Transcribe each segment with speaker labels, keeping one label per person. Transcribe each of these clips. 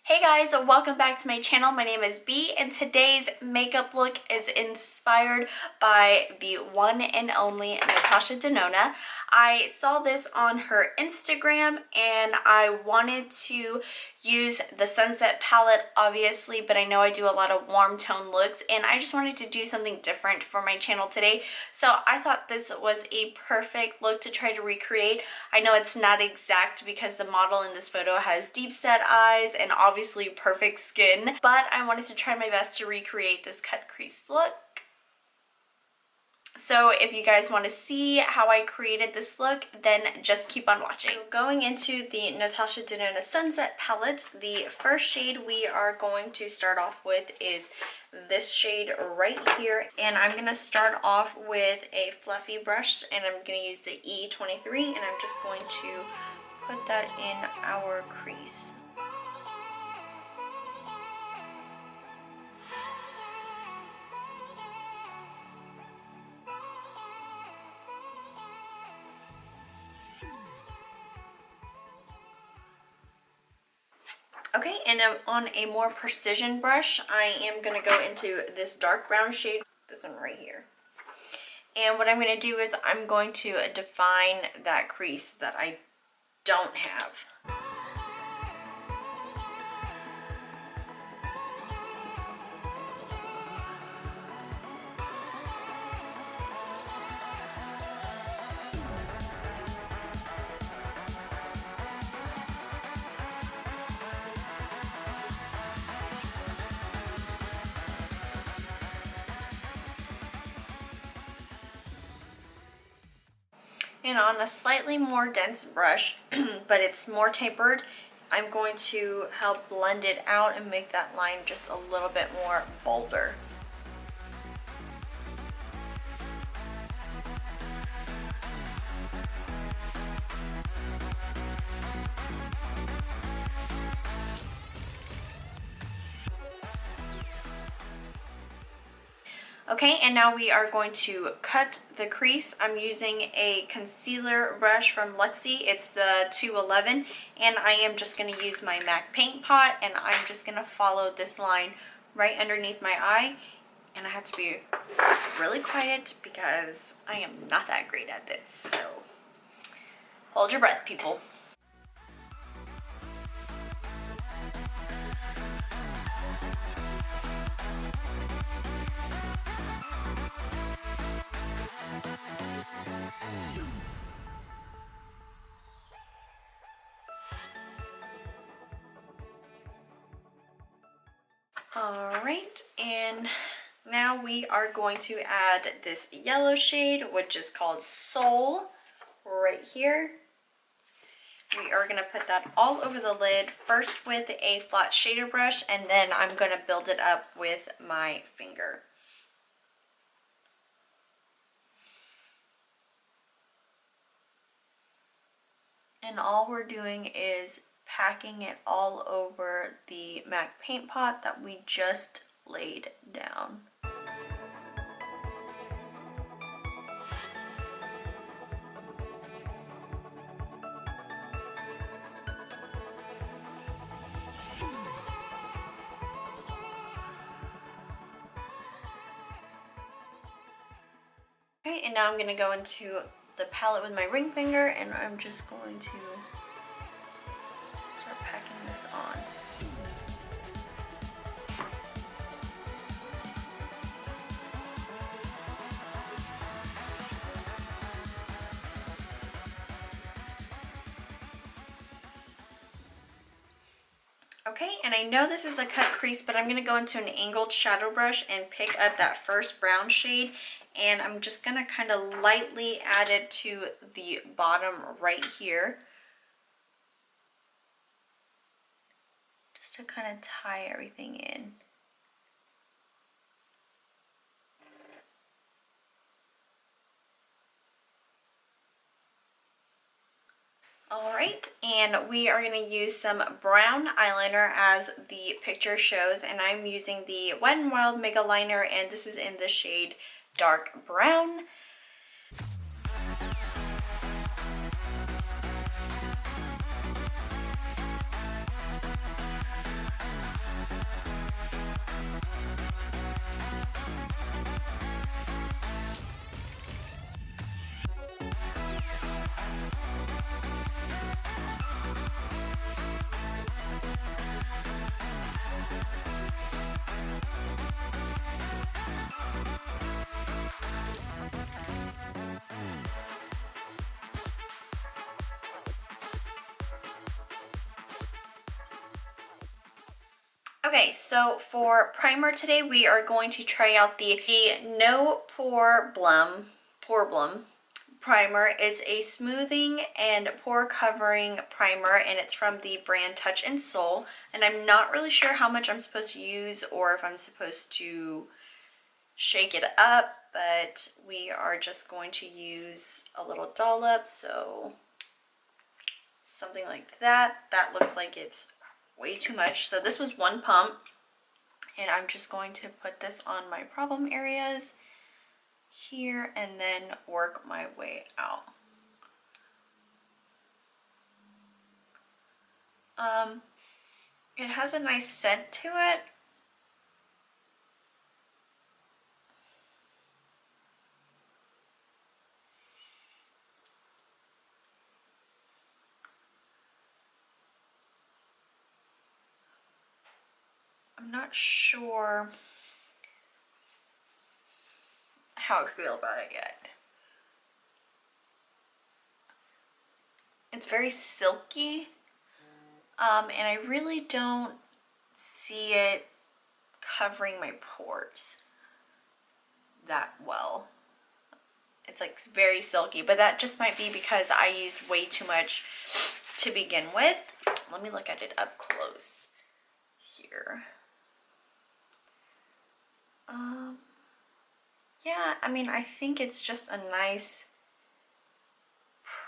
Speaker 1: Hey guys, welcome back to my channel. My name is Bee and today's makeup look is inspired by the one and only Natasha Denona. I saw this on her Instagram and I wanted to use the Sunset palette obviously, but I know I do a lot of warm tone looks and I just wanted to do something different for my channel today. So I thought this was a perfect look to try to recreate. I know it's not exact because the model in this photo has deep set eyes and obviously perfect skin, but I wanted to try my best to recreate this cut crease look. So if you guys want to see how I created this look, then just keep on watching. So going into the Natasha Deanna Sunset palette, the first shade we are going to start off with is this shade right here. And I'm going to start off with a fluffy brush and I'm going to use the E23 and I'm just going to put that in our crease. Okay, and on a more precision brush, I am going to go into this dark brown shade, this one right here. And what I'm going to do is I'm going to define that crease that I don't have. And on a slightly more dense brush, but it's more tapered, I'm going to help blend it out and make that line just a little bit more bolder. Okay, and now we are going to cut the crease. I'm using a concealer brush from Luxie. It's the 211, and I am just going to use my MAC paint pot, and I'm just going to follow this line right underneath my eye. And I have to be really quiet because I am not that great at this. So hold your breath, people. Alright, and now we are going to add this yellow shade, which is called Soul, right here. We are going to put that all over the lid, first with a flat shader brush, and then I'm going to build it up with my finger. And all we're doing is packing it all over the MAC paint pot that we just laid down. Okay, and now I'm going to go into the palette with my ring finger and I'm just going to start packing this on. Okay, and I know this is a cut crease, but I'm going to go into an angled shadow brush and pick up that first brown shade, and I'm just going to kind of lightly add it to the bottom right here, just to kind of tie everything in. Alright, and we are going to use some brown eyeliner as the picture shows, and I'm using the Wet n Wild Mega Liner, and this is in the shade Dark Brown. Okay, so for primer today, we are going to try out the No Pore-Blem primer. It's a smoothing and pore covering primer, and it's from the brand Touch and Soul. And I'm not really sure how much I'm supposed to use or if I'm supposed to shake it up, but we are just going to use a little dollop, so something like that. That looks like it's way too much. So this was one pump, and I'm just going to put this on my problem areas here and then work my way out. It has a nice scent to it. I'm not sure how I feel about it yet. It's very silky, and I really don't see it covering my pores that well. It's like very silky, but that just might be because I used way too much to begin with. Let me look at it up close here. Yeah, I mean, I think it's just a nice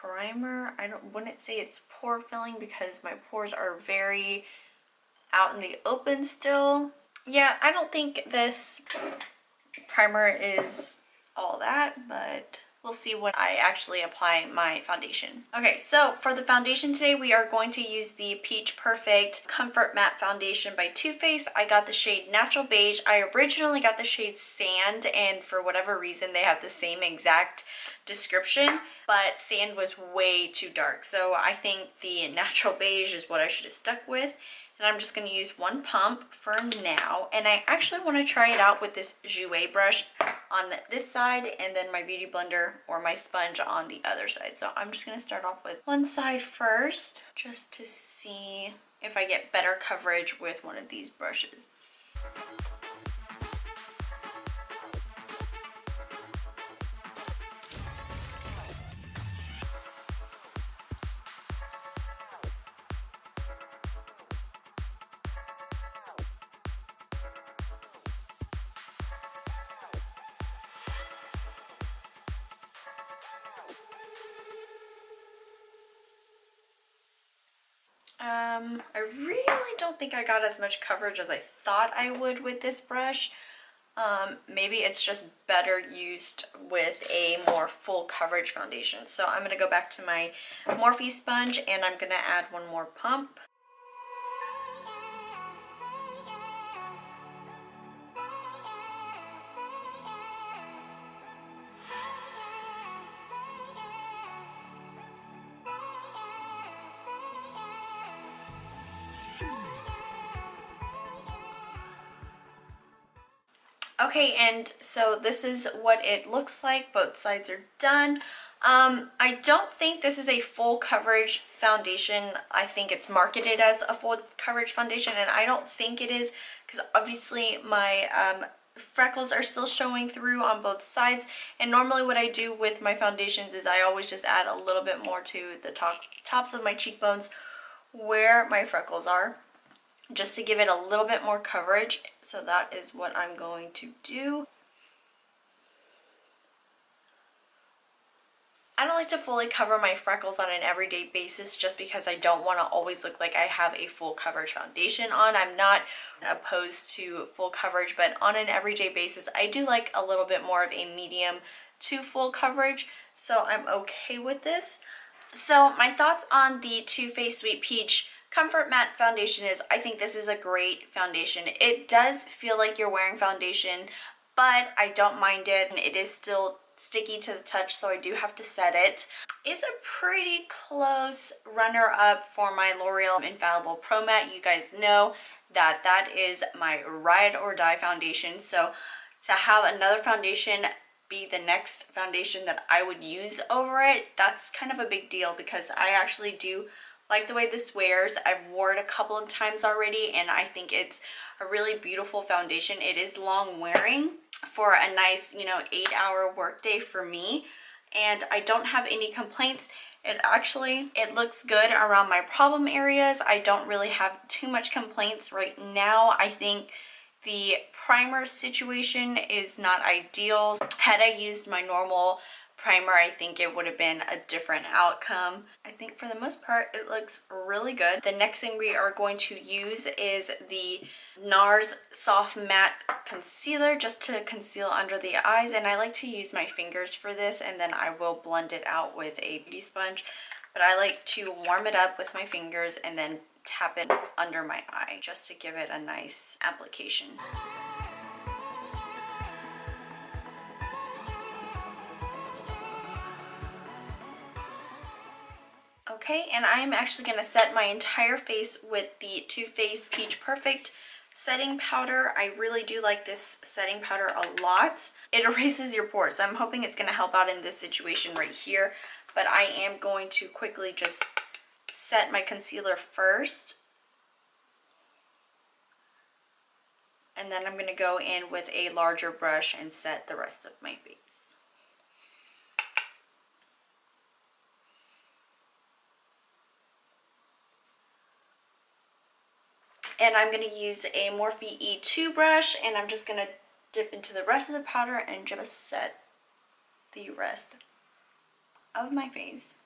Speaker 1: primer. Wouldn't say it's pore filling because my pores are very out in the open still. Yeah, I don't think this primer is all that, but we'll see when I actually apply my foundation. Okay, so for the foundation today, we are going to use the Peach Perfect Comfort Matte Foundation by Too Faced. I got the shade Natural Beige. I originally got the shade Sand, and for whatever reason, they have the same exact description, but Sand was way too dark. So I think the Natural Beige is what I should have stuck with. And I'm just going to use one pump for now. And I actually want to try it out with this Jouer brush on this side, and then my Beauty Blender or my sponge on the other side. So I'm just going to start off with one side first, just to see if I get better coverage with one of these brushes. I really don't think I got as much coverage as I thought I would with this brush. Maybe it's just better used with a more full coverage foundation. So I'm going to go back to my Morphe sponge, and I'm going to add one more pump. Okay, and so this is what it looks like. Both sides are done. I don't think this is a full coverage foundation. I think it's marketed as a full coverage foundation, and I don't think it is, because obviously my freckles are still showing through on both sides. And normally what I do with my foundations is I always just add a little bit more to the tops of my cheekbones where my freckles are, just to give it a little bit more coverage. So that is what I'm going to do. I don't like to fully cover my freckles on an everyday basis just because I don't want to always look like I have a full coverage foundation on. I'm not opposed to full coverage, but on an everyday basis, I do like a little bit more of a medium to full coverage. So I'm okay with this. So my thoughts on the Too Faced Sweet Peach Comfort Matte Foundation is, I think this is a great foundation. It does feel like you're wearing foundation, but I don't mind it. It is still sticky to the touch, so I do have to set it. It's a pretty close runner-up for my L'Oreal Infallible Pro Matte. You guys know that that is my ride or die foundation. So to have another foundation be the next foundation that I would use over it, that's kind of a big deal, because I actually do like the way this wears. I've worn it a couple of times already, and I think it's a really beautiful foundation. It is long wearing for a nice, you know, 8-hour workday for me, and I don't have any complaints. It looks good around my problem areas. I don't really have too much complaints right now. I think the primer situation is not ideal. Had I used my normal primer, I think it would have been a different outcome. I think for the most part, it looks really good. The next thing we are going to use is the Nars Soft Matte Concealer, just to conceal under the eyes. And I like to use my fingers for this, and then I will blend it out with a beauty sponge. But I like to warm it up with my fingers and then tap it under my eye just to give it a nice application. Okay, and I'm actually going to set my entire face with the Too Faced Peach Perfect setting powder. I really do like this setting powder a lot. It erases your pores, so I'm hoping it's going to help out in this situation right here. But I am going to quickly just set my concealer first. And then I'm going to go in with a larger brush and set the rest of my face. And I'm going to use a Morphe E2 brush, and I'm just going to dip into the rest of the powder and just set the rest of my face.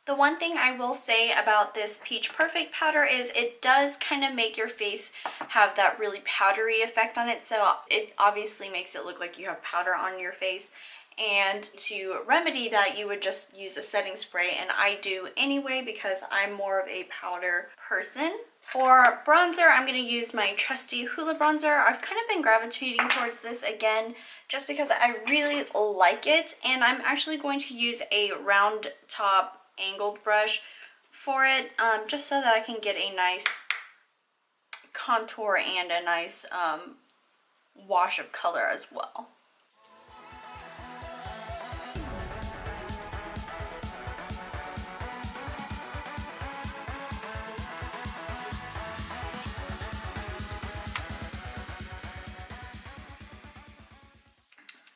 Speaker 1: The one thing I will say about this Peach Perfect powder is it does kind of make your face have that really powdery effect on it. So it obviously makes it look like you have powder on your face. And to remedy that, you would just use a setting spray. And I do anyway because I'm more of a powder person. For bronzer, I'm going to use my trusty Hoola bronzer. I've kind of been gravitating towards this again just because I really like it. And I'm actually going to use a round top angled brush for it, just so that I can get a nice contour and a nice wash of color as well.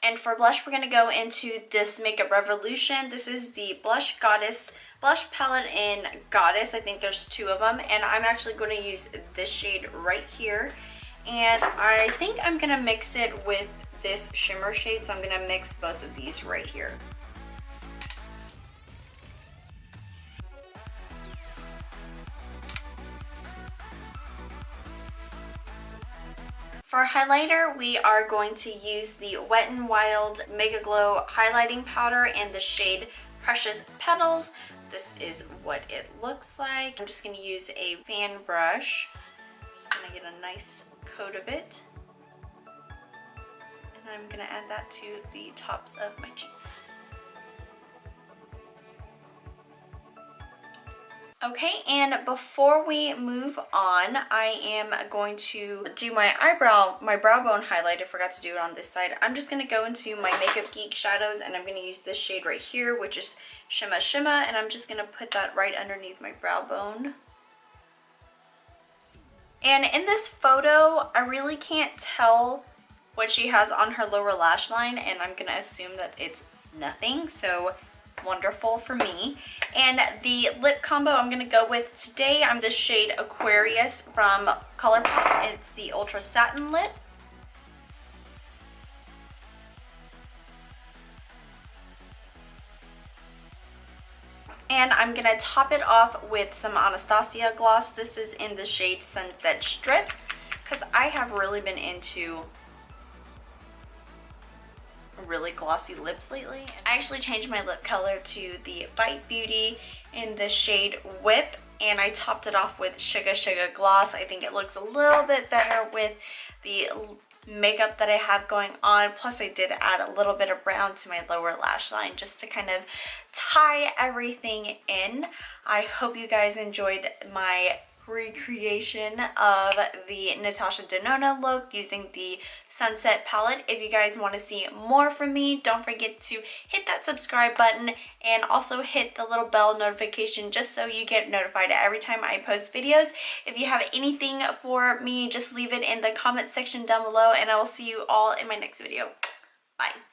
Speaker 1: And for blush, we're going to go into this Makeup Revolution. This is the Blush Goddess blush palette in Goddess. I think there's two of them. And I'm actually going to use this shade right here. And I think I'm going to mix it with this shimmer shade. So I'm going to mix both of these right here. For highlighter, we are going to use the Wet n Wild Mega Glow Highlighting Powder in the shade Precious Petals. This is what it looks like. I'm just going to use a fan brush. Just going to get a nice coat of it. And I'm going to add that to the tops of my cheeks. Okay, and before we move on, I am going to do my brow bone highlight. I forgot to do it on this side. I'm just going to go into my Makeup Geek shadows, and I'm going to use this shade right here, which is Shimma Shimma, and I'm just going to put that right underneath my brow bone. And in this photo, I really can't tell what she has on her lower lash line, and I'm going to assume that it's nothing, so wonderful for me. And the lip combo I'm going to go with today, I'm this shade Aquarius from ColourPop. It's the Ultra Satin Lip. And I'm going to top it off with some Anastasia gloss. This is in the shade Sunset Strip, because I have really been into really glossy lips lately. I actually changed my lip color to the Bite Beauty in the shade Whip, and I topped it off with Sugar Sugar Gloss. I think it looks a little bit better with the makeup that I have going on. Plus I did add a little bit of brown to my lower lash line just to kind of tie everything in. I hope you guys enjoyed my recreation of the Natasha Denona look using the Sunset palette. If you guys want to see more from me, don't forget to hit that subscribe button and also hit the little bell notification just so you get notified every time I post videos. If you have anything for me, just leave it in the comment section down below, and I will see you all in my next video. Bye.